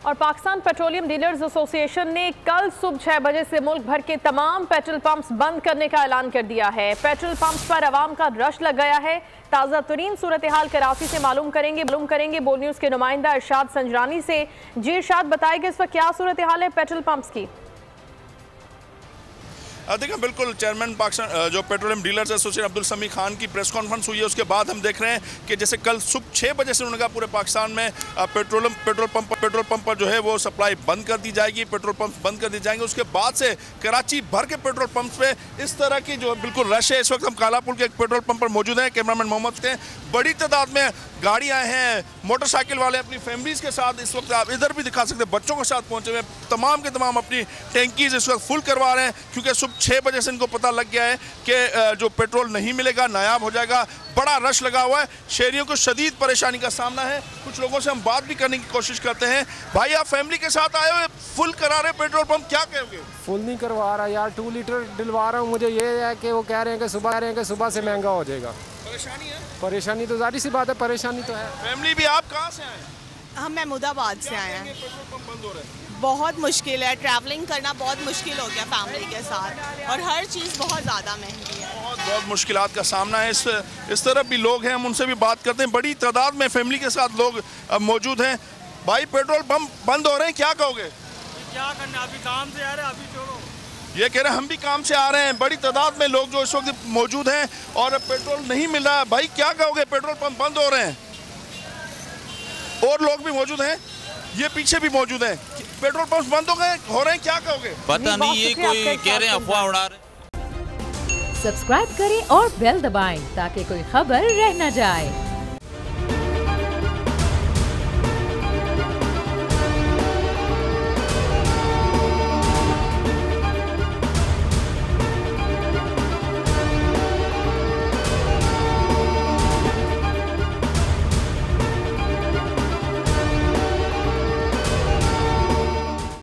और Pakistan petroleum dealers association ने कल सुबह 6 बजे से मुल्क भर के तमाम पेट्रोल पंप्स बंद करने का ऐलान कर दिया है। पेट्रोल पंप्स पर आवाम का रश लग गया है। ताज़ा तरीन सूरत हाल कराची से मालूम करेंगे बोल न्यूज़ के नुमाइंदा इरशाद संजरानी से। जी इरशाद, बताएगा इस वक्त क्या सूरत हाल है पेट्रोल पंप्स की? देखिए, बिल्कुल चेयरमैन पाकिस्तान जो पेट्रोलियम डीलर्स एसोसिएशन अब्दुल समी खान की प्रेस कॉन्फ्रेंस हुई है, उसके बाद हम देख रहे हैं कि जैसे कल सुबह 6 बजे से उन्होंने कहा पूरे पाकिस्तान में पेट्रोल पंप पर जो है वो सप्लाई बंद कर दी जाएगी, पेट्रोल पंप बंद कर दिए जाएंगे। उसके बाद से कराची भर के पेट्रोल पंप पे इस तरह की जो बिल्कुल रश है। इस वक्त हम कालापुल के एक पेट्रोल पंप पर मौजूद हैं, कैमरामैन मोहम्मद के बड़ी तादाद में गाड़ियाँ हैं, मोटरसाइकिल वाले अपनी फैमिलीज के साथ इस वक्त आप इधर भी दिखा सकते हैं, बच्चों के साथ पहुंचे हुए तमाम के तमाम अपनी टैंकीज इस वक्त फुल करवा रहे हैं, क्योंकि सुबह 6 बजे से इनको पता लग गया है कि जो पेट्रोल नहीं मिलेगा, नायाब हो जाएगा। बड़ा रश लगा हुआ है, शहरियों को शदीद परेशानी का सामना है। कुछ लोगों से हम बात भी करने की कोशिश करते हैं। भाई, आप फैमिली के साथ आए हुए, फुल करा रहे पेट्रोल पंप, क्या कहोगे? फुल नहीं करवा रहा यार, 2 लीटर दिलवा रहा हूँ। मुझे ये है कि वो कह रहे हैं कि सुबह से महंगा हो जाएगा। परेशानी है? परेशानी तो जाहिर सी बात है, परेशानी तो है। फैमिली भी, आप कहाँ से आए? हम महमूदाबाद से आए हैं। पेट्रोल पंप बंद हो रहे हैं, बहुत मुश्किल है, ट्रैवलिंग करना बहुत मुश्किल हो गया फैमिली के साथ, और हर चीज़ बहुत ज़्यादा महंगी है। बहुत मुश्किलात का सामना है। इस तरफ भी लोग हैं, हम उनसे भी बात करते हैं। बड़ी तादाद में फैमिली के साथ लोग मौजूद हैं। भाई, पेट्रोल पंप बंद हो रहे हैं, क्या कहोगे? क्या करना, अभी काम से आ रहे हैं, अभी छोड़ो। ये कह रहे हैं हम भी काम से आ रहे हैं। बड़ी तादाद में लोग जो इस वक्त मौजूद हैं और पेट्रोल नहीं मिल रहा है। भाई, क्या कहोगे? पेट्रोल पंप बंद हो रहे हैं। और लोग भी मौजूद हैं, ये पीछे भी मौजूद हैं। पेट्रोल पंप बंद हो रहे हैं, क्या कहोगे? पता नहीं, ये कोई कह रहे हैं, अफवाह उड़ा रहे। सब्सक्राइब करें और बेल दबाएं ताकि कोई खबर रह न जाए।